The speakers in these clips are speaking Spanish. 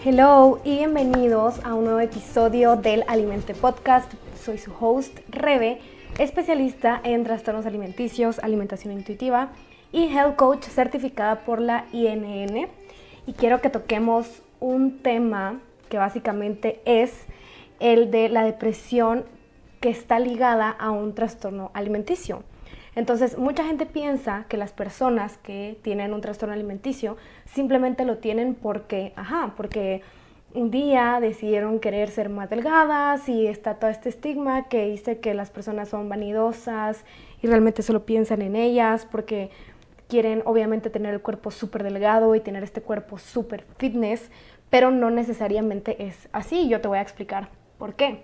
Hello y bienvenidos a un nuevo episodio del Alimente Podcast. Soy su host, Rebe, especialista en trastornos alimenticios, alimentación intuitiva y health coach certificada por la INN. Y quiero que toquemos un tema que básicamente es el de la depresión que está ligada a un trastorno alimenticio. Entonces, mucha gente piensa que las personas que tienen un trastorno alimenticio simplemente lo tienen porque un día decidieron querer ser más delgadas y está todo este estigma que dice que las personas son vanidosas y realmente solo piensan en ellas porque quieren obviamente tener el cuerpo súper delgado y tener este cuerpo súper fitness, pero no necesariamente es así. Yo te voy a explicar por qué.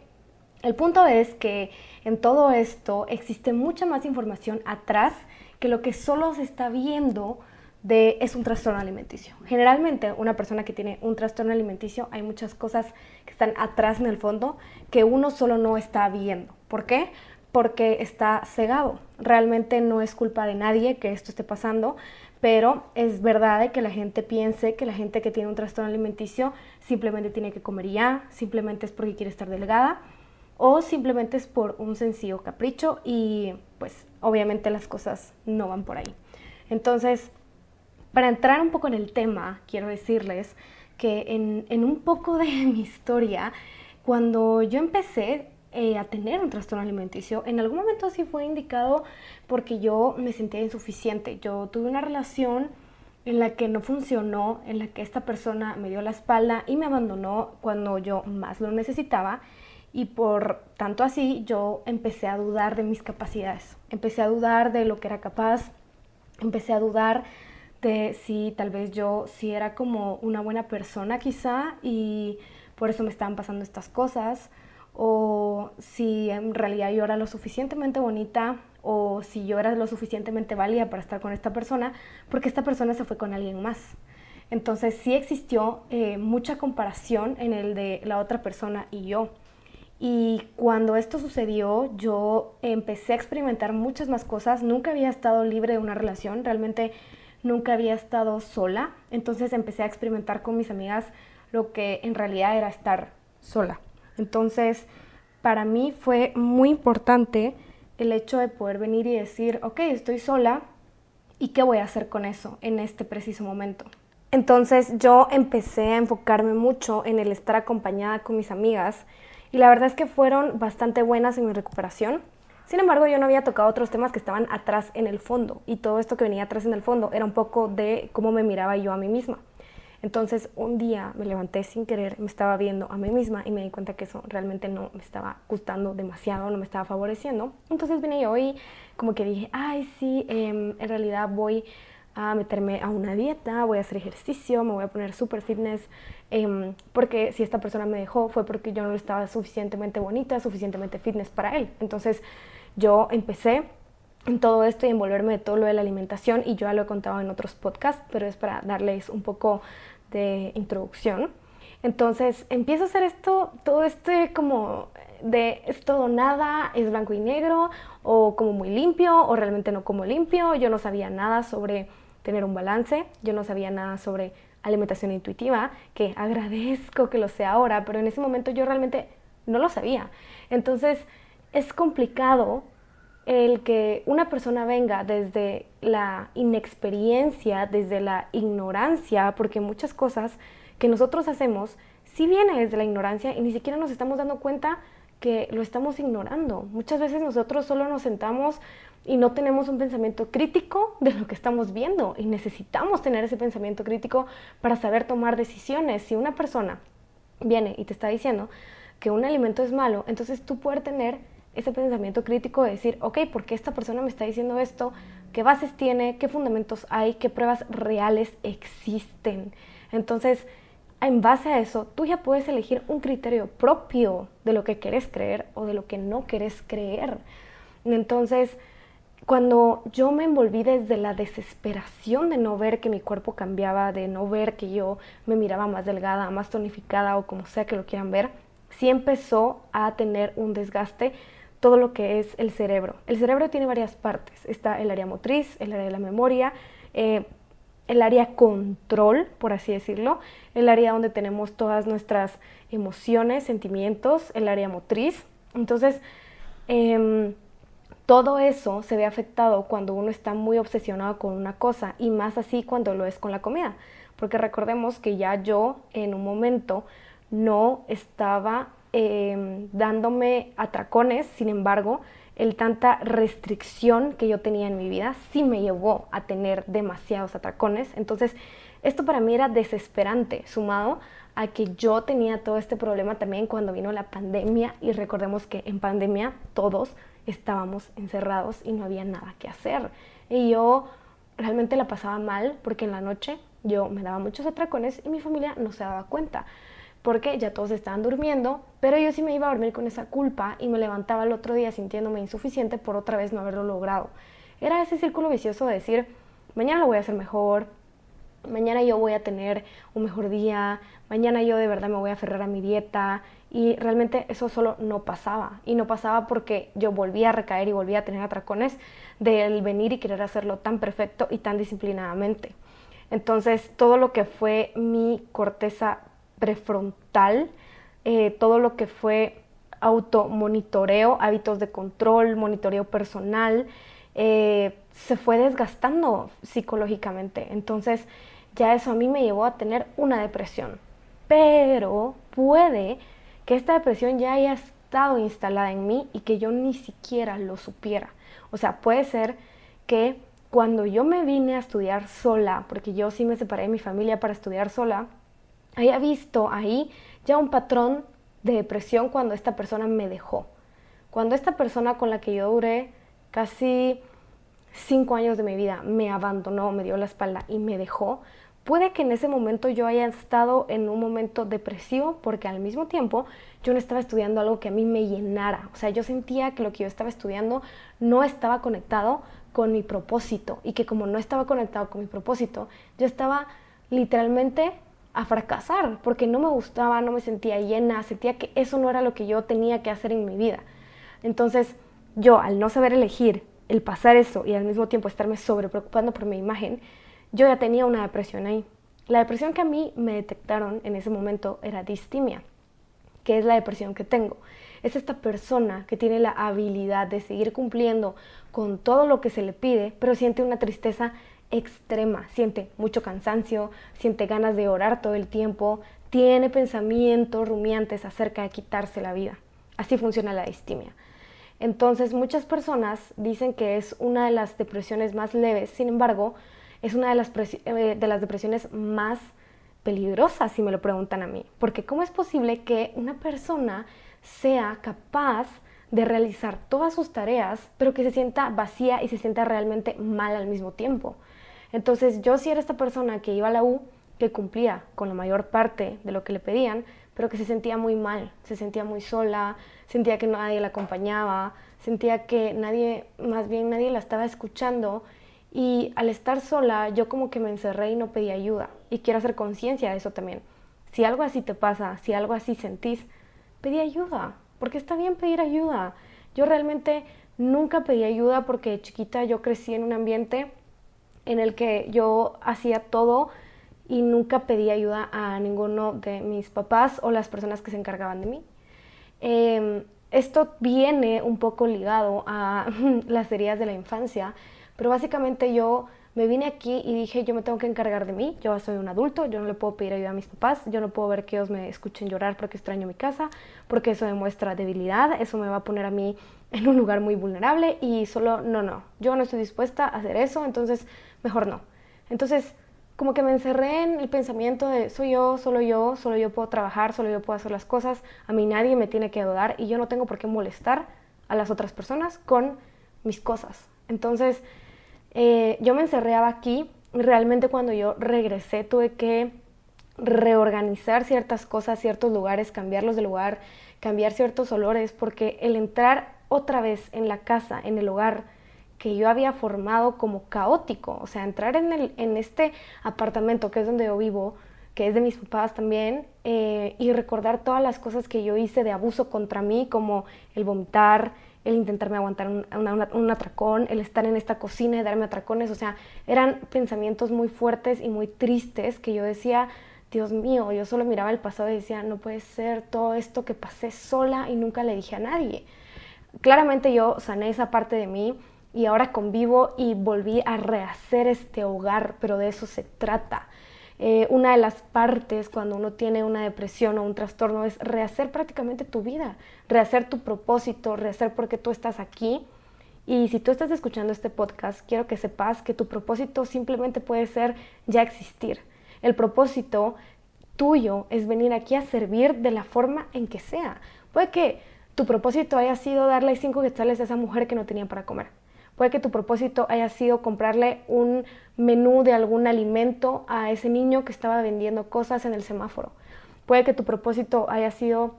El punto es que en todo esto existe mucha más información atrás que lo que solo se está viendo es un trastorno alimenticio. Generalmente una persona que tiene un trastorno alimenticio hay muchas cosas que están atrás en el fondo que uno solo no está viendo. ¿Por qué? Porque está cegado. Realmente no es culpa de nadie que esto esté pasando, pero es verdad que la gente piense que la gente que tiene un trastorno alimenticio simplemente tiene que comer ya, simplemente es porque quiere estar delgada, o simplemente es por un sencillo capricho y pues obviamente las cosas no van por ahí. Entonces, para entrar un poco en el tema, quiero decirles que en un poco de mi historia, cuando yo empecé a tener un trastorno alimenticio, en algún momento sí fue indicado porque yo me sentía insuficiente. Yo tuve una relación en la que no funcionó, en la que esta persona me dio la espalda y me abandonó cuando yo más lo necesitaba. Y por tanto así, yo empecé a dudar de mis capacidades. Empecé a dudar de lo que era capaz. Empecé a dudar de si tal vez yo sí era como una buena persona quizá y por eso me estaban pasando estas cosas. O si en realidad yo era lo suficientemente bonita o si yo era lo suficientemente válida para estar con esta persona porque esta persona se fue con alguien más. Entonces sí existió mucha comparación en el de la otra persona y yo. Y cuando esto sucedió, yo empecé a experimentar muchas más cosas. Nunca había estado libre de una relación, realmente nunca había estado sola. Entonces empecé a experimentar con mis amigas lo que en realidad era estar sola. Entonces, para mí fue muy importante el hecho de poder venir y decir, ok, estoy sola, ¿y qué voy a hacer con eso en este preciso momento? Entonces, yo empecé a enfocarme mucho en el estar acompañada con mis amigas. Y la verdad es que fueron bastante buenas en mi recuperación. Sin embargo, yo no había tocado otros temas que estaban atrás en el fondo. Y todo esto que venía atrás en el fondo era un poco de cómo me miraba yo a mí misma. Entonces, un día me levanté sin querer, me estaba viendo a mí misma y me di cuenta que eso realmente no me estaba gustando demasiado, no me estaba favoreciendo. Entonces vine yo y como que dije, ay, sí, en realidad voy a meterme a una dieta, voy a hacer ejercicio, me voy a poner super fitness, porque si esta persona me dejó fue porque yo no estaba suficientemente bonita, suficientemente fitness para él. Entonces yo empecé en todo esto y envolverme de todo lo de la alimentación y yo ya lo he contado en otros podcasts, pero es para darles un poco de introducción. Entonces empiezo a hacer esto, todo como de es todo nada, es blanco y negro, o como muy limpio, o realmente no como limpio. Yo no sabía nada sobre tener un balance, yo no sabía nada sobre alimentación intuitiva, que agradezco que lo sé ahora, pero en ese momento yo realmente no lo sabía. Entonces es complicado el que una persona venga desde la inexperiencia, desde la ignorancia, porque muchas cosas que nosotros hacemos sí viene desde la ignorancia y ni siquiera nos estamos dando cuenta que lo estamos ignorando. Muchas veces nosotros solo nos sentamos y no tenemos un pensamiento crítico de lo que estamos viendo y necesitamos tener ese pensamiento crítico para saber tomar decisiones. Si una persona viene y te está diciendo que un alimento es malo, entonces tú puedes tener ese pensamiento crítico de decir, ok, ¿por qué esta persona me está diciendo esto? ¿Qué bases tiene? ¿Qué fundamentos hay? ¿Qué pruebas reales existen? Entonces, en base a eso, tú ya puedes elegir un criterio propio de lo que quieres creer o de lo que no quieres creer. Entonces, cuando yo me envolví desde la desesperación de no ver que mi cuerpo cambiaba, de no ver que yo me miraba más delgada, más tonificada o como sea que lo quieran ver, sí empezó a tener un desgaste todo lo que es el cerebro. El cerebro tiene varias partes. Está el área motriz, el área de la memoria, el área control, por así decirlo, el área donde tenemos todas nuestras emociones, sentimientos, el área motriz. Entonces, todo eso se ve afectado cuando uno está muy obsesionado con una cosa, y más así cuando lo es con la comida, porque recordemos que ya yo en un momento no estaba dándome atracones. Sin embargo, el tanta restricción que yo tenía en mi vida sí me llevó a tener demasiados atracones. Entonces, esto para mí era desesperante, sumado a que yo tenía todo este problema también cuando vino la pandemia, y recordemos que en pandemia todos estábamos encerrados y no había nada que hacer. Y yo realmente la pasaba mal porque en la noche yo me daba muchos atracones y mi familia no se daba cuenta, porque ya todos estaban durmiendo, pero yo sí me iba a dormir con esa culpa y me levantaba el otro día sintiéndome insuficiente por otra vez no haberlo logrado. Era ese círculo vicioso de decir, mañana lo voy a hacer mejor, mañana yo voy a tener un mejor día, mañana yo de verdad me voy a aferrar a mi dieta, y realmente eso solo no pasaba. Y no pasaba porque yo volvía a recaer y volvía a tener atracones del venir y querer hacerlo tan perfecto y tan disciplinadamente. Entonces, todo lo que fue mi corteza prefrontal, todo lo que fue automonitoreo, hábitos de control, monitoreo personal, se fue desgastando psicológicamente. Entonces, ya eso a mí me llevó a tener una depresión. Pero puede que esta depresión ya haya estado instalada en mí y que yo ni siquiera lo supiera. O sea, puede ser que cuando yo me vine a estudiar sola, porque yo sí me separé de mi familia para estudiar sola, haya visto ahí ya un patrón de depresión cuando esta persona me dejó. Cuando esta persona con la que yo duré casi 5 años de mi vida me abandonó, me dio la espalda y me dejó, puede que en ese momento yo haya estado en un momento depresivo, porque al mismo tiempo yo no estaba estudiando algo que a mí me llenara. O sea, yo sentía que lo que yo estaba estudiando no estaba conectado con mi propósito, y que como no estaba conectado con mi propósito, yo estaba literalmente a fracasar, porque no me gustaba, no me sentía llena, sentía que eso no era lo que yo tenía que hacer en mi vida. Entonces, yo, al no saber elegir el pasar eso y al mismo tiempo estarme sobre preocupando por mi imagen, yo ya tenía una depresión ahí. La depresión que a mí me detectaron en ese momento era distimia, que es la depresión que tengo. Es esta persona que tiene la habilidad de seguir cumpliendo con todo lo que se le pide, pero siente una tristeza extrema, siente mucho cansancio, siente ganas de orar todo el tiempo, tiene pensamientos rumiantes acerca de quitarse la vida. Así funciona la distimia. Entonces, muchas personas dicen que es una de las depresiones más leves. Sin embargo, es una de las depresiones más peligrosas, si me lo preguntan a mí. Porque ¿cómo es posible que una persona sea capaz de realizar todas sus tareas, pero que se sienta vacía y se sienta realmente mal al mismo tiempo? Entonces, yo sí era esta persona que iba a la U, que cumplía con la mayor parte de lo que le pedían, pero que se sentía muy mal, se sentía muy sola, sentía que nadie la acompañaba, sentía que nadie la estaba escuchando. Y al estar sola, yo como que me encerré y no pedí ayuda. Y quiero hacer conciencia de eso también. Si algo así te pasa, si algo así sentís, pedí ayuda, porque está bien pedir ayuda. Yo realmente nunca pedí ayuda porque de chiquita yo crecí en un ambiente en el que yo hacía todo y nunca pedí ayuda a ninguno de mis papás o las personas que se encargaban de mí. Esto viene un poco ligado a las heridas de la infancia, pero básicamente yo me vine aquí y dije, yo me tengo que encargar de mí, yo soy un adulto, yo no le puedo pedir ayuda a mis papás, yo no puedo ver que ellos me escuchen llorar porque extraño mi casa, porque eso demuestra debilidad, eso me va a poner a mí en un lugar muy vulnerable y solo yo no estoy dispuesta a hacer eso, entonces mejor no. Entonces como que me encerré en el pensamiento de soy yo, solo yo puedo trabajar, solo yo puedo hacer las cosas, a mí nadie me tiene que ayudar y yo no tengo por qué molestar a las otras personas con mis cosas. Entonces yo me encerraba aquí y realmente cuando yo regresé tuve que reorganizar ciertas cosas, ciertos lugares, cambiarlos de lugar, cambiar ciertos olores, porque el entrar otra vez en la casa, en el hogar que yo había formado como caótico, o sea, entrar en este apartamento que es donde yo vivo, que es de mis papás también, y recordar todas las cosas que yo hice de abuso contra mí, como el vomitar, el intentarme aguantar un atracón, el estar en esta cocina y darme atracones. O sea, eran pensamientos muy fuertes y muy tristes que yo decía, Dios mío, yo solo miraba el pasado y decía, no puede ser todo esto que pasé sola y nunca le dije a nadie. Claramente yo sané esa parte de mí y ahora convivo y volví a rehacer este hogar, pero de eso se trata. Una de las partes cuando uno tiene una depresión o un trastorno es rehacer prácticamente tu vida, rehacer tu propósito, rehacer por qué tú estás aquí. Y si tú estás escuchando este podcast, quiero que sepas que tu propósito simplemente puede ser ya existir. El propósito tuyo es venir aquí a servir de la forma en que sea. Puede que tu propósito haya sido darle 5 quetzales a esa mujer que no tenía para comer. Puede que tu propósito haya sido comprarle un menú de algún alimento a ese niño que estaba vendiendo cosas en el semáforo. Puede que tu propósito haya sido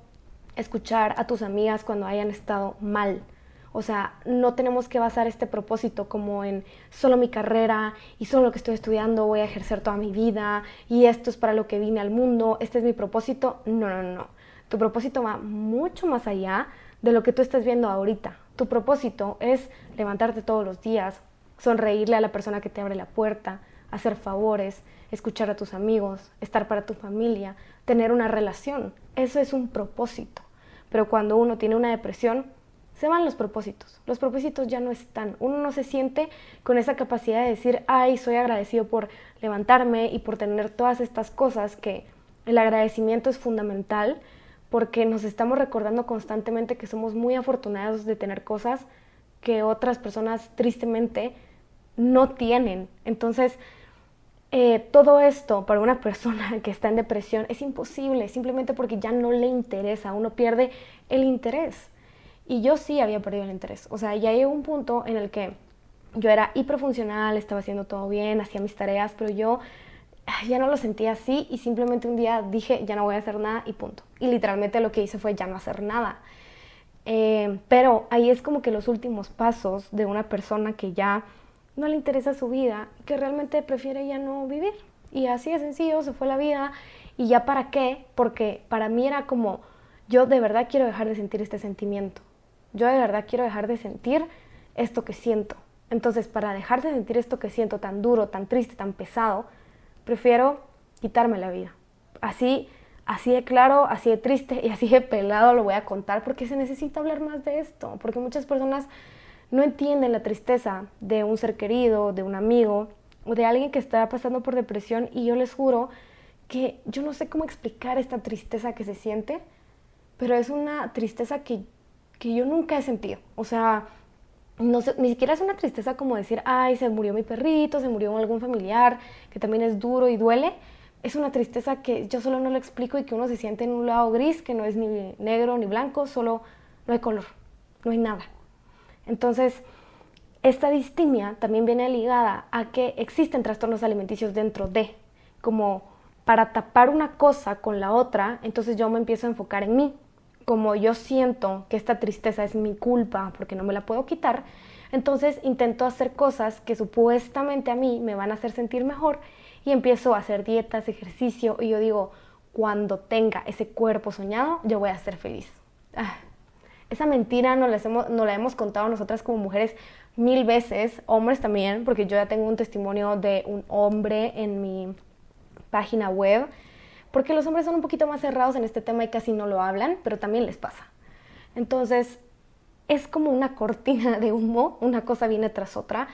escuchar a tus amigas cuando hayan estado mal. O sea, no tenemos que basar este propósito como en solo mi carrera y solo lo que estoy estudiando, voy a ejercer toda mi vida y esto es para lo que vine al mundo, este es mi propósito. No. Tu propósito va mucho más allá de lo que tú estás viendo ahorita. Tu propósito es levantarte todos los días, sonreírle a la persona que te abre la puerta, hacer favores, escuchar a tus amigos, estar para tu familia, tener una relación. Eso es un propósito. Pero cuando uno tiene una depresión, se van los propósitos. Los propósitos ya no están. Uno no se siente con esa capacidad de decir, ay, soy agradecido por levantarme y por tener todas estas cosas, que el agradecimiento es fundamental porque nos estamos recordando constantemente que somos muy afortunados de tener cosas que otras personas tristemente no tienen. Entonces, todo esto para una persona que está en depresión es imposible, simplemente porque ya no le interesa, uno pierde el interés. Y yo sí había perdido el interés. O sea, ya llegó un punto en el que yo era hiperfuncional, estaba haciendo todo bien, hacía mis tareas, pero yo ya no lo sentía así y simplemente un día dije, ya no voy a hacer nada y punto. Y literalmente lo que hice fue ya no hacer nada. Pero ahí es como que los últimos pasos de una persona que ya no le interesa su vida, que realmente prefiere ya no vivir. Y así de sencillo, se fue la vida. ¿Y ya para qué? Porque para mí era como, yo de verdad quiero dejar de sentir este sentimiento. Yo de verdad quiero dejar de sentir esto que siento. Entonces, para dejar de sentir esto que siento tan duro, tan triste, tan pesado, prefiero quitarme la vida. Así de claro, así de triste y así de pelado lo voy a contar, porque se necesita hablar más de esto, porque muchas personas no entienden la tristeza de un ser querido, de un amigo o de alguien que está pasando por depresión, y yo les juro que yo no sé cómo explicar esta tristeza que se siente, pero es una tristeza que yo nunca he sentido. O sea, no sé, ni siquiera es una tristeza como decir, ay, se murió mi perrito, se murió algún familiar, que también es duro y duele. Es una tristeza que yo solo no lo explico y que uno se siente en un lado gris, que no es ni negro ni blanco, solo no hay color, no hay nada. Entonces, esta distimia también viene ligada a que existen trastornos alimenticios dentro de, como para tapar una cosa con la otra, entonces yo me empiezo a enfocar en mí. Como yo siento que esta tristeza es mi culpa porque no me la puedo quitar, entonces intento hacer cosas que supuestamente a mí me van a hacer sentir mejor y empiezo a hacer dietas, ejercicio, y yo digo, cuando tenga ese cuerpo soñado, yo voy a ser feliz. Esa mentira nos la hemos contado nosotras como mujeres 1000 veces, hombres también, porque yo ya tengo un testimonio de un hombre en mi página web, porque los hombres son un poquito más cerrados en este tema y casi no lo hablan, pero también les pasa. Entonces, es como una cortina de humo, una cosa viene tras otra,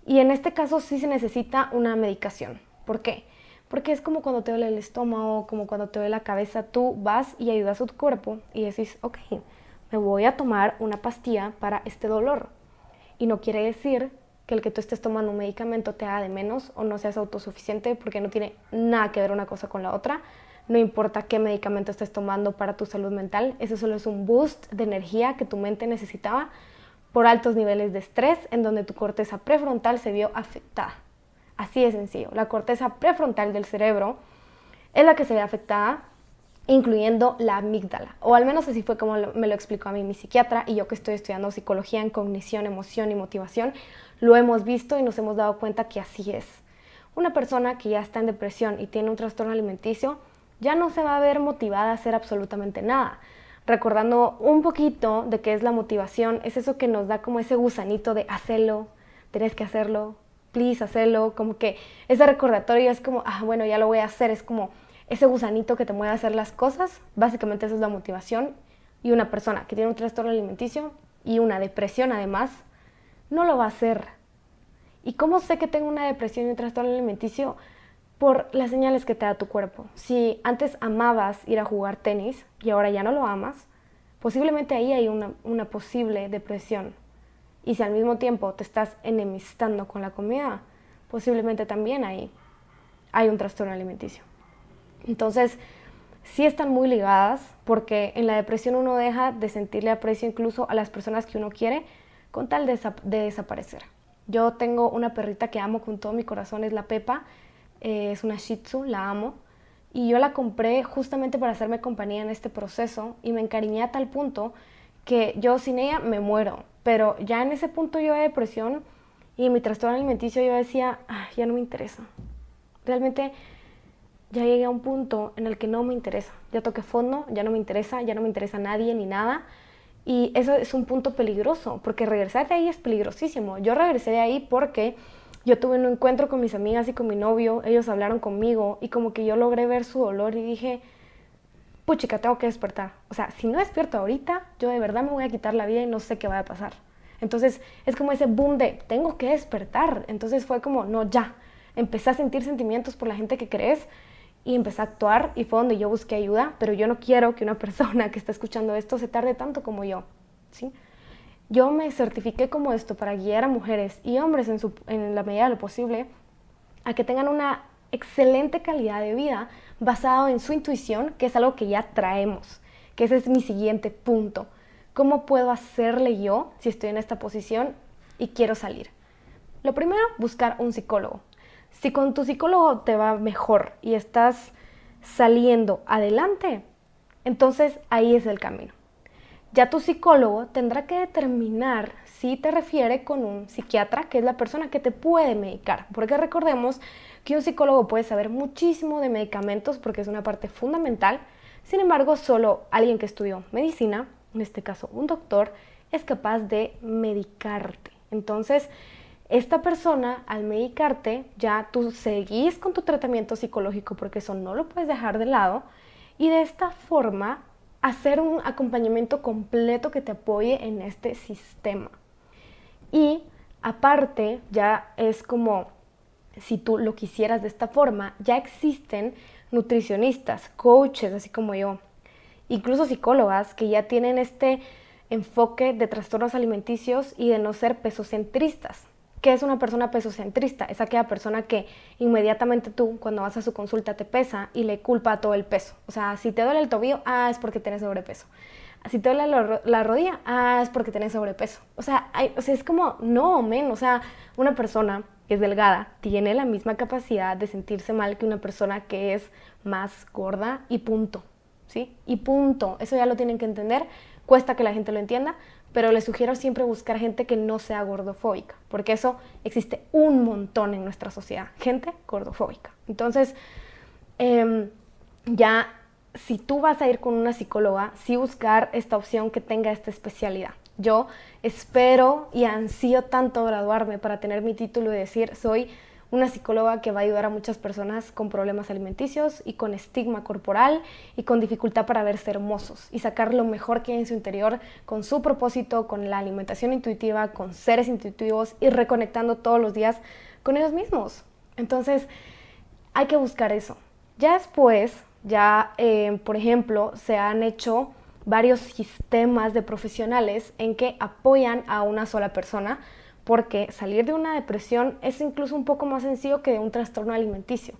y en este caso sí se necesita una medicación. ¿Por qué? Porque es como cuando te duele el estómago, como cuando te duele la cabeza, tú vas y ayudas a tu cuerpo y decís, ok, me voy a tomar una pastilla para este dolor. Y no quiere decir que el que tú estés tomando un medicamento te haga de menos o no seas autosuficiente, porque no tiene nada que ver una cosa con la otra. No importa qué medicamento estés tomando para tu salud mental, eso solo es un boost de energía que tu mente necesitaba por altos niveles de estrés, en donde tu corteza prefrontal se vio afectada. Así de sencillo. La corteza prefrontal del cerebro es la que se ve afectada, incluyendo la amígdala. O al menos así fue como me lo explicó a mí mi psiquiatra, y yo que estoy estudiando psicología en cognición, emoción y motivación, lo hemos visto y nos hemos dado cuenta que así es. Una persona que ya está en depresión y tiene un trastorno alimenticio ya no se va a ver motivada a hacer absolutamente nada. recordando un poquito de qué es la motivación. Es eso que nos da como ese gusanito de hacerlo, tienes que hacerlo, please, hacerlo. Como que ese recordatorio es como, bueno, ya lo voy a hacer. Es como ese gusanito que te mueve a hacer las cosas. Básicamente eso es la motivación. Y una persona que tiene un trastorno alimenticio y una depresión además, no lo va a hacer. ¿Y cómo sé que tengo una depresión y un trastorno alimenticio? Por las señales que te da tu cuerpo. Si antes amabas ir a jugar tenis y ahora ya no lo amas, posiblemente ahí hay una posible depresión. Y si al mismo tiempo te estás enemistando con la comida, posiblemente también ahí hay un trastorno alimenticio. Entonces, sí están muy ligadas, porque en la depresión uno deja de sentirle aprecio incluso a las personas que uno quiere con tal de desaparecer. Yo tengo una perrita que amo con todo mi corazón, es la Pepa. Es una Shih Tzu, la amo, y yo la compré justamente para hacerme compañía en este proceso, y me encariñé a tal punto que yo sin ella me muero. Pero ya en ese punto yo de depresión y mi trastorno alimenticio, yo decía, ya no me interesa. Realmente ya llegué a un punto en el que no me interesa. Ya toqué fondo, ya no me interesa nadie ni nada. Y eso es un punto peligroso, porque regresar de ahí es peligrosísimo. Yo regresé de ahí porque yo tuve un encuentro con mis amigas y con mi novio, ellos hablaron conmigo y como que yo logré ver su dolor y dije, puchica, tengo que despertar. O sea, si no despierto ahorita, yo de verdad me voy a quitar la vida y no sé qué va a pasar. Entonces es como ese boom de, tengo que despertar. Entonces fue como, no, ya. Empecé a sentir sentimientos por la gente que crees y empecé a actuar, y fue donde yo busqué ayuda, pero yo no quiero que una persona que está escuchando esto se tarde tanto como yo, ¿sí? Yo me certifiqué como esto para guiar a mujeres y hombres en la medida de lo posible a que tengan una excelente calidad de vida basado en su intuición, que es algo que ya traemos, que ese es mi siguiente punto. ¿Cómo puedo hacerle yo si estoy en esta posición y quiero salir? Lo primero, buscar un psicólogo. Si con tu psicólogo te va mejor y estás saliendo adelante, entonces ahí es el camino. Ya tu psicólogo tendrá que determinar si te refiere con un psiquiatra, que es la persona que te puede medicar. Porque recordemos que un psicólogo puede saber muchísimo de medicamentos porque es una parte fundamental. Sin embargo, solo alguien que estudió medicina, en este caso un doctor, es capaz de medicarte. Entonces, esta persona, al medicarte, ya tú seguís con tu tratamiento psicológico, porque eso no lo puedes dejar de lado, y de esta forma hacer un acompañamiento completo que te apoye en este sistema. Y aparte, ya es como si tú lo quisieras de esta forma, ya existen nutricionistas, coaches, así como yo, incluso psicólogas que ya tienen este enfoque de trastornos alimenticios y de no ser pesocentristas. ¿Qué es una persona pesocentrista? Es aquella persona que inmediatamente tú, cuando vas a su consulta, te pesa y le culpa a todo el peso. O sea, si te duele el tobillo, es porque tienes sobrepeso. Si te duele la rodilla, es porque tienes sobrepeso. O sea, es como, no, men. O sea, una persona que es delgada tiene la misma capacidad de sentirse mal que una persona que es más gorda, y punto, ¿sí? Y punto. Eso ya lo tienen que entender. Cuesta que la gente lo entienda, pero les sugiero siempre buscar gente que no sea gordofóbica, porque eso existe un montón en nuestra sociedad, gente gordofóbica. Entonces, ya si tú vas a ir con una psicóloga, sí buscar esta opción que tenga esta especialidad. Yo espero y ansío tanto graduarme para tener mi título y decir, soy una psicóloga que va a ayudar a muchas personas con problemas alimenticios y con estigma corporal y con dificultad para verse hermosos y sacar lo mejor que hay en su interior con su propósito, con la alimentación intuitiva, con seres intuitivos y reconectando todos los días con ellos mismos. Entonces, hay que buscar eso. Ya después, por ejemplo, se han hecho varios sistemas de profesionales en que apoyan a una sola persona, porque salir de una depresión es incluso un poco más sencillo que de un trastorno alimenticio.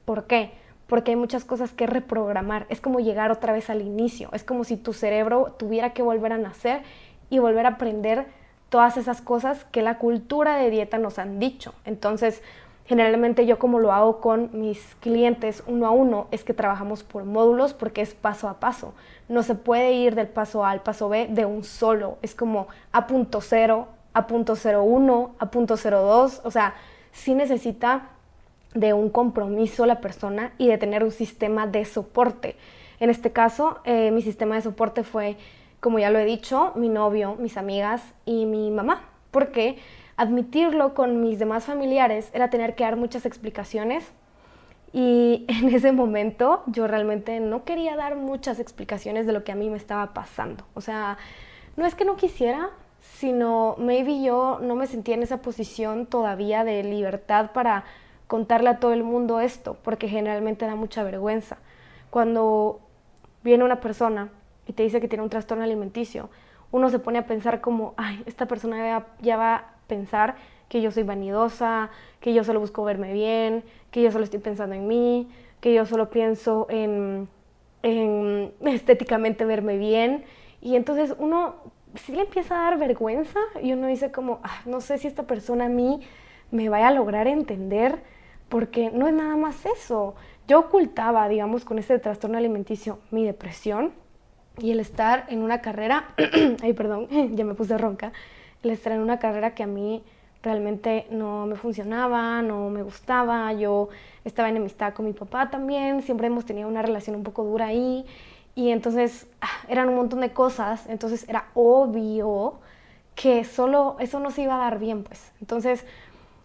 ¿Por qué? Porque hay muchas cosas que reprogramar. Es como llegar otra vez al inicio. Es como si tu cerebro tuviera que volver a nacer y volver a aprender todas esas cosas que la cultura de dieta nos han dicho. Entonces, generalmente yo, como lo hago con mis clientes uno a uno, es que trabajamos por módulos, porque es paso a paso. No se puede ir del paso A al paso B de un solo. Es como a punto cero, a punto 01, a punto 02, o sea, sí necesita de un compromiso la persona y de tener un sistema de soporte. En este caso, mi sistema de soporte fue, como ya lo he dicho, mi novio, mis amigas y mi mamá, porque admitirlo con mis demás familiares era tener que dar muchas explicaciones y en ese momento yo realmente no quería dar muchas explicaciones de lo que a mí me estaba pasando. O sea, no es que no quisiera, sino maybe yo no me sentía en esa posición todavía de libertad para contarle a todo el mundo esto, porque generalmente da mucha vergüenza. Cuando viene una persona y te dice que tiene un trastorno alimenticio, uno se pone a pensar como, ay, esta persona ya va a pensar que yo soy vanidosa, que yo solo busco verme bien, que yo solo estoy pensando en mí, que yo solo pienso en estéticamente verme bien. Y entonces uno sí le empieza a dar vergüenza y uno dice como, no sé si esta persona a mí me vaya a lograr entender, porque no es nada más eso. Yo ocultaba, digamos, con este trastorno alimenticio mi depresión y el estar en una carrera, ay perdón, ya me puse ronca, el estar en una carrera que a mí realmente no me funcionaba, no me gustaba. Yo estaba enemistada con mi papá también, siempre hemos tenido una relación un poco dura ahí, y entonces eran un montón de cosas, entonces era obvio que solo eso no se iba a dar bien, pues. Entonces,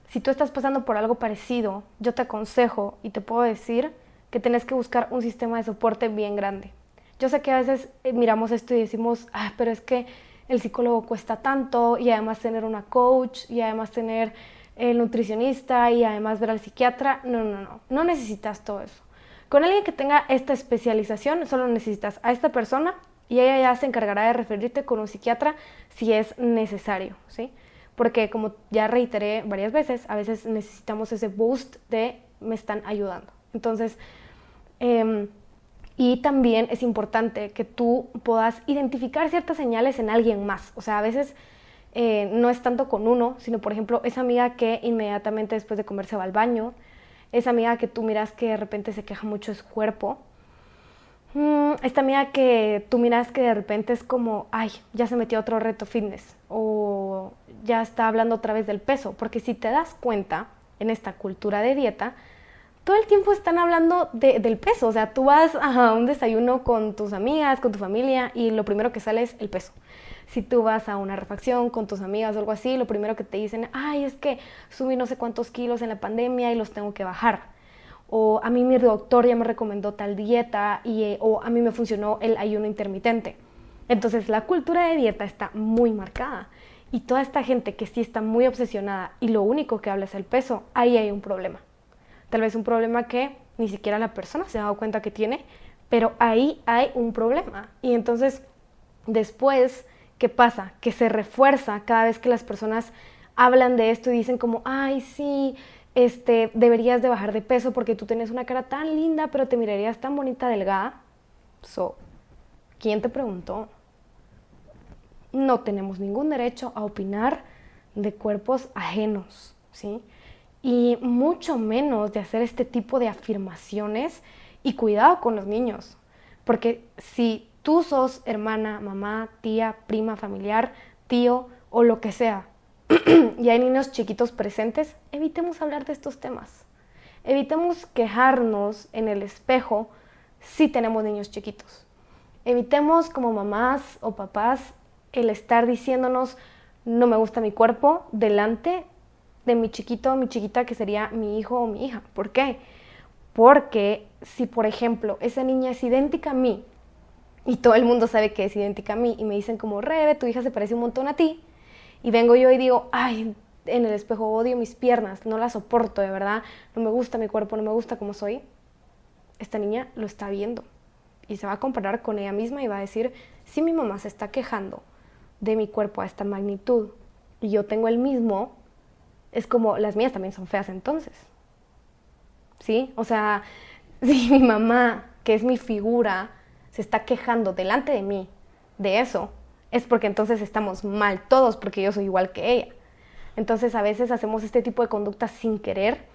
si tú estás pasando por algo parecido, yo te aconsejo y te puedo decir que tenés que buscar un sistema de soporte bien grande. Yo sé que a veces miramos esto y decimos, pero es que el psicólogo cuesta tanto, y además tener una coach, y además tener el nutricionista, y además ver al psiquiatra. No necesitas todo eso. Con alguien que tenga esta especialización, solo necesitas a esta persona y ella ya se encargará de referirte con un psiquiatra si es necesario, ¿sí? Porque como ya reiteré varias veces, a veces necesitamos ese boost de me están ayudando. Entonces, y también es importante que tú puedas identificar ciertas señales en alguien más. O sea, a veces no es tanto con uno, sino por ejemplo esa amiga que inmediatamente después de comer se va al baño, esa amiga que tú miras que de repente se queja mucho de su cuerpo, esta amiga que tú miras que de repente es como, ay, ya se metió a otro reto fitness, o ya está hablando otra vez del peso. Porque si te das cuenta, en esta cultura de dieta, todo el tiempo están hablando del peso. O sea, tú vas a un desayuno con tus amigas, con tu familia, y lo primero que sale es el peso. Si tú vas a una refacción con tus amigas o algo así, lo primero que te dicen, ay, es que subí no sé cuántos kilos en la pandemia y los tengo que bajar. O a mí mi doctor ya me recomendó tal dieta, o a mí me funcionó el ayuno intermitente. Entonces la cultura de dieta está muy marcada. Y toda esta gente que sí está muy obsesionada y lo único que habla es el peso, ahí hay un problema. Tal vez un problema que ni siquiera la persona se ha dado cuenta que tiene, pero ahí hay un problema. Y entonces después, ¿qué pasa? Que se refuerza cada vez que las personas hablan de esto y dicen como, ay, sí, deberías de bajar de peso porque tú tienes una cara tan linda, pero te mirarías tan bonita delgada. ¿Quién te preguntó? No tenemos ningún derecho a opinar de cuerpos ajenos, ¿sí? Y mucho menos de hacer este tipo de afirmaciones. Y cuidado con los niños, porque si tú sos hermana, mamá, tía, prima, familiar, tío o lo que sea, y hay niños chiquitos presentes, evitemos hablar de estos temas. Evitemos quejarnos en el espejo si tenemos niños chiquitos. Evitemos como mamás o papás el estar diciéndonos no me gusta mi cuerpo delante de mi chiquito o mi chiquita, que sería mi hijo o mi hija. ¿Por qué? Porque si, por ejemplo, esa niña es idéntica a mí y todo el mundo sabe que es idéntica a mí y me dicen como, Rebe, tu hija se parece un montón a ti, y vengo yo y digo, ay, en el espejo odio mis piernas, no las soporto, de verdad, no me gusta mi cuerpo, no me gusta cómo soy, esta niña lo está viendo y se va a comparar con ella misma y va a decir, si mi mamá se está quejando de mi cuerpo a esta magnitud y yo tengo el mismo, es como, las mías también son feas entonces. ¿Sí? O sea, si mi mamá, que es mi figura, se está quejando delante de mí de eso, es porque entonces estamos mal todos, porque yo soy igual que ella. Entonces a veces hacemos este tipo de conductas sin querer,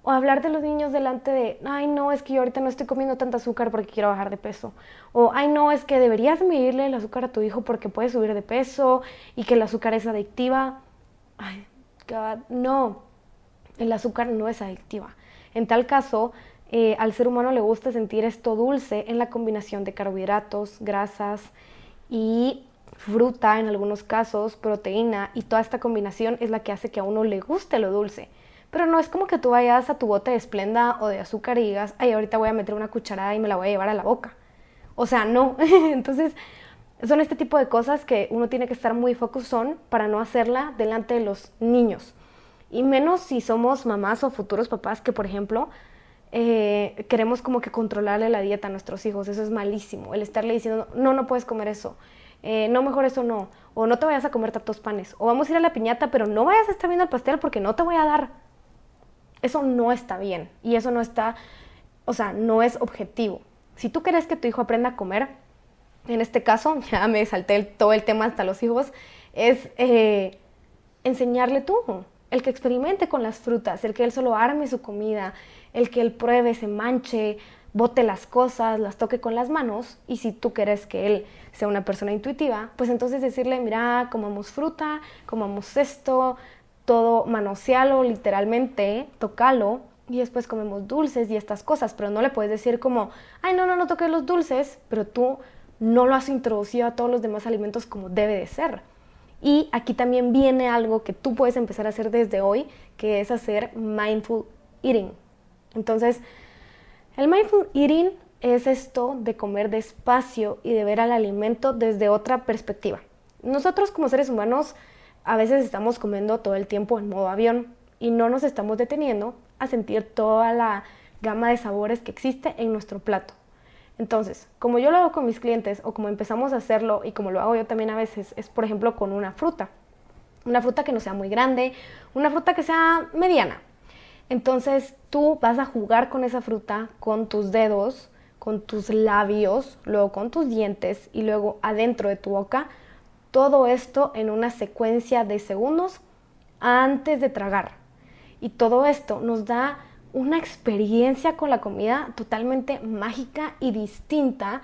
o hablar de los niños delante de, ay no, es que yo ahorita no estoy comiendo tanta azúcar porque quiero bajar de peso, o ay no, es que deberías medirle el azúcar a tu hijo porque puede subir de peso y que el azúcar es adictiva. Ay, God, no, el azúcar no es adictiva. En tal caso, al ser humano le gusta sentir esto dulce en la combinación de carbohidratos, grasas y fruta en algunos casos, proteína, y toda esta combinación es la que hace que a uno le guste lo dulce. Pero no es como que tú vayas a tu bote de Splenda o de azúcar y digas, ay, ahorita voy a meter una cucharada y me la voy a llevar a la boca. O sea, no. Entonces, son este tipo de cosas que uno tiene que estar muy focusón para no hacerla delante de los niños. Y menos si somos mamás o futuros papás que, por ejemplo, queremos como que controlarle la dieta a nuestros hijos. Eso es malísimo. El estarle diciendo, no, no puedes comer eso. No, mejor eso no. O no te vayas a comer tantos panes. O vamos a ir a la piñata, pero no vayas a estar viendo el pastel porque no te voy a dar. Eso no está bien. Y eso no está, o sea, no es objetivo. Si tú quieres que tu hijo aprenda a comer, en este caso, ya me salté todo el tema hasta los hijos, es enseñarle tú. El que experimente con las frutas, el que él solo arme su comida, el que él pruebe, se manche, bote las cosas, las toque con las manos. Y si tú quieres que él sea una persona intuitiva, pues entonces decirle, mira, comamos fruta, comamos esto, todo manosealo literalmente, tócalo, y después comemos dulces y estas cosas. Pero no le puedes decir como, ay, no toques los dulces, pero tú no lo has introducido a todos los demás alimentos como debe de ser. Y aquí también viene algo que tú puedes empezar a hacer desde hoy, que es hacer mindful eating. Entonces, el mindful eating es esto de comer despacio y de ver al alimento desde otra perspectiva. Nosotros como seres humanos a veces estamos comiendo todo el tiempo en modo avión y no nos estamos deteniendo a sentir toda la gama de sabores que existe en nuestro plato. Entonces, como yo lo hago con mis clientes o como empezamos a hacerlo y como lo hago yo también a veces, es por ejemplo con una fruta. Una fruta que no sea muy grande, una fruta que sea mediana. Entonces tú vas a jugar con esa fruta con tus dedos, con tus labios, luego con tus dientes y luego adentro de tu boca. Todo esto en una secuencia de segundos antes de tragar. Y todo esto nos da una experiencia con la comida totalmente mágica y distinta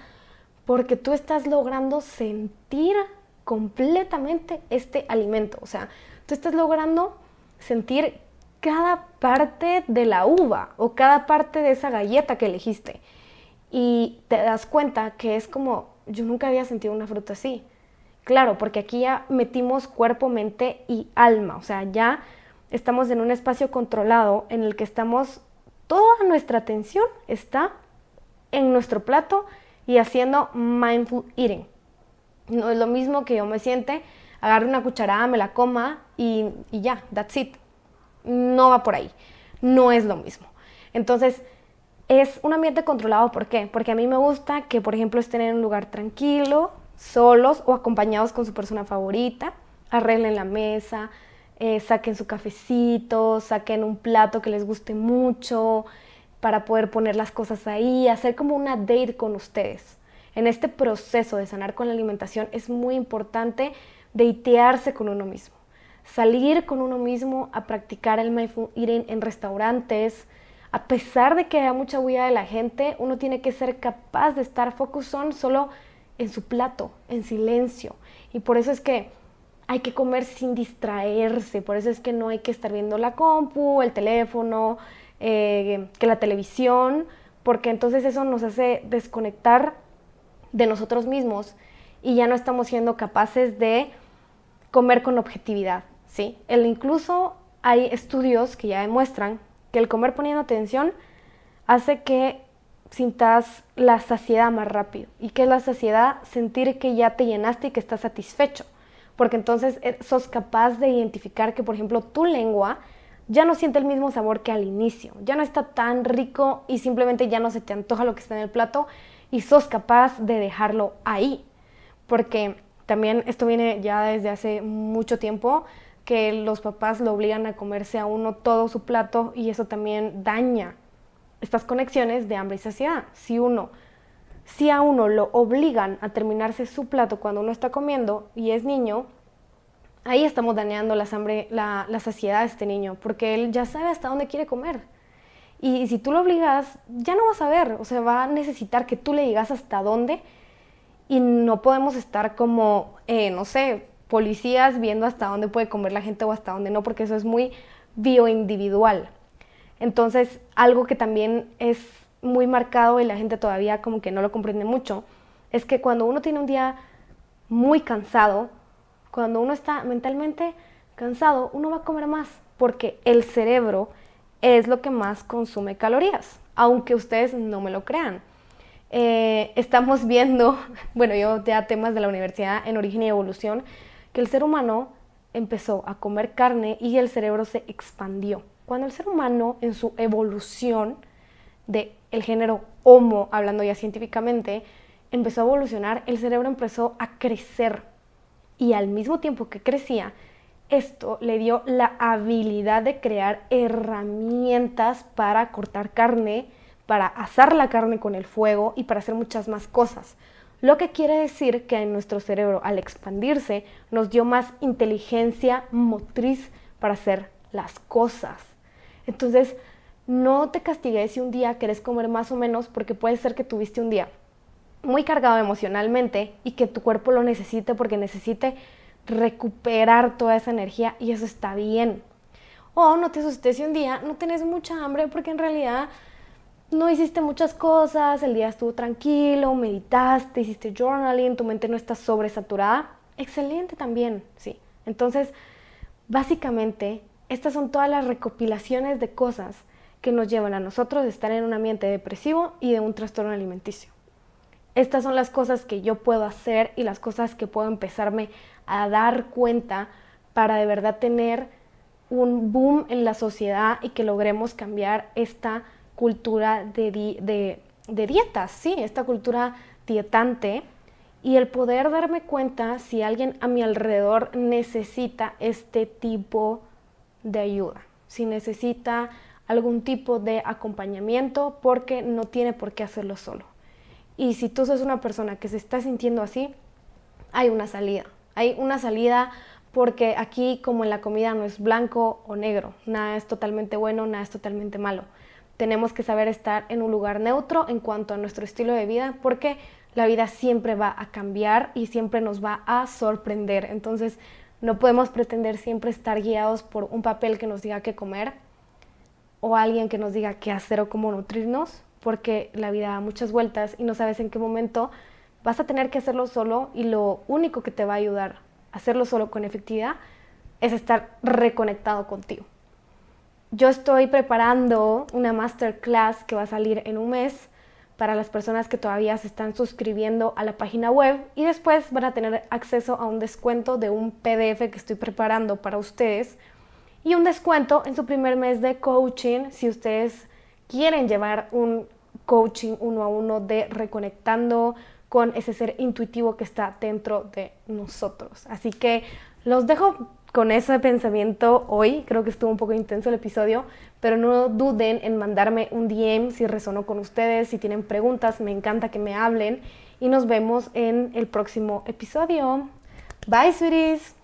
porque tú estás logrando sentir completamente este alimento. O sea, tú estás logrando sentir cada parte de la uva o cada parte de esa galleta que elegiste. Y te das cuenta que es como, yo nunca había sentido una fruta así. Claro, porque aquí ya metimos cuerpo, mente y alma. O sea, ya estamos en un espacio controlado en el que toda nuestra atención está en nuestro plato y haciendo mindful eating. No es lo mismo que yo me siente, agarre una cucharada, me la coma y ya, that's it. No va por ahí, no es lo mismo. Entonces, es un ambiente controlado, ¿por qué? Porque a mí me gusta que, por ejemplo, estén en un lugar tranquilo, solos o acompañados con su persona favorita, arreglen la mesa, saquen su cafecito, saquen un plato que les guste mucho para poder poner las cosas ahí, hacer como una date con ustedes. En este proceso de sanar con la alimentación es muy importante datearse con uno mismo, salir con uno mismo a practicar el mindful eating en restaurantes. A pesar de que haya mucha bulla de la gente, uno tiene que ser capaz de estar focusón solo en su plato, en silencio. Y por eso es que hay que comer sin distraerse, por eso es que no hay que estar viendo la compu, el teléfono, que la televisión, porque entonces eso nos hace desconectar de nosotros mismos y ya no estamos siendo capaces de comer con objetividad, ¿sí? Incluso hay estudios que ya demuestran que el comer poniendo atención hace que sintas la saciedad más rápido. ¿Y qué es la saciedad? Sentir que ya te llenaste y que estás satisfecho. Porque entonces sos capaz de identificar que, por ejemplo, tu lengua ya no siente el mismo sabor que al inicio. Ya no está tan rico y simplemente ya no se te antoja lo que está en el plato y sos capaz de dejarlo ahí. Porque también esto viene ya desde hace mucho tiempo, que los papás lo obligan a comerse a uno todo su plato y eso también daña estas conexiones de hambre y saciedad. Si a uno lo obligan a terminarse su plato cuando uno está comiendo y es niño, ahí estamos dañando la saciedad de este niño, porque él ya sabe hasta dónde quiere comer. Y si tú lo obligas, ya no vas a ver, o sea, va a necesitar que tú le digas hasta dónde y no podemos estar como, no sé, policías viendo hasta dónde puede comer la gente o hasta dónde no, porque eso es muy bioindividual. Entonces, algo que también es muy marcado y la gente todavía como que no lo comprende mucho, es que cuando uno tiene un día muy cansado, cuando uno está mentalmente cansado, uno va a comer más, porque el cerebro es lo que más consume calorías, aunque ustedes no me lo crean. Estamos viendo, bueno, yo ya temas de la universidad en Origen y Evolución, que el ser humano empezó a comer carne y el cerebro se expandió. Cuando el ser humano en su evolución del género Homo, hablando ya científicamente, empezó a evolucionar, el cerebro empezó a crecer y al mismo tiempo que crecía, esto le dio la habilidad de crear herramientas para cortar carne, para asar la carne con el fuego y para hacer muchas más cosas. Lo que quiere decir que en nuestro cerebro, al expandirse, nos dio más inteligencia motriz para hacer las cosas. Entonces, no te castigues si un día quieres comer más o menos, porque puede ser que tuviste un día muy cargado emocionalmente y que tu cuerpo lo necesite porque necesite recuperar toda esa energía y eso está bien. O no te asustes si un día no tenés mucha hambre porque en realidad no hiciste muchas cosas, el día estuvo tranquilo, meditaste, hiciste journaling, tu mente no está sobresaturada. Excelente también, sí. Entonces, básicamente, estas son todas las recopilaciones de cosas que nos llevan a nosotros de estar en un ambiente depresivo y de un trastorno alimenticio. Estas son las cosas que yo puedo hacer y las cosas que puedo empezarme a dar cuenta para de verdad tener un boom en la sociedad y que logremos cambiar esta cultura de dietas, sí, esta cultura dietante, y el poder darme cuenta si alguien a mi alrededor necesita este tipo de ayuda, si necesita algún tipo de acompañamiento, porque no tiene por qué hacerlo solo. Y si tú sos una persona que se está sintiendo así, hay una salida. Hay una salida porque aquí, como en la comida, no es blanco o negro. Nada es totalmente bueno, nada es totalmente malo. Tenemos que saber estar en un lugar neutro en cuanto a nuestro estilo de vida, porque la vida siempre va a cambiar y siempre nos va a sorprender. Entonces, no podemos pretender siempre estar guiados por un papel que nos diga qué comer o alguien que nos diga qué hacer o cómo nutrirnos, porque la vida da muchas vueltas y no sabes en qué momento vas a tener que hacerlo solo, y lo único que te va a ayudar a hacerlo solo con efectividad es estar reconectado contigo. Yo estoy preparando una masterclass que va a salir en un mes para las personas que todavía se están suscribiendo a la página web, y después van a tener acceso a un descuento de un PDF que estoy preparando para ustedes y un descuento en su primer mes de coaching si ustedes quieren llevar un coaching 1-a-1 de reconectando con ese ser intuitivo que está dentro de nosotros. Así que los dejo con ese pensamiento hoy. Creo que estuvo un poco intenso el episodio, pero no duden en mandarme un DM si resonó con ustedes, si tienen preguntas, me encanta que me hablen y nos vemos en el próximo episodio. Bye, sweeties.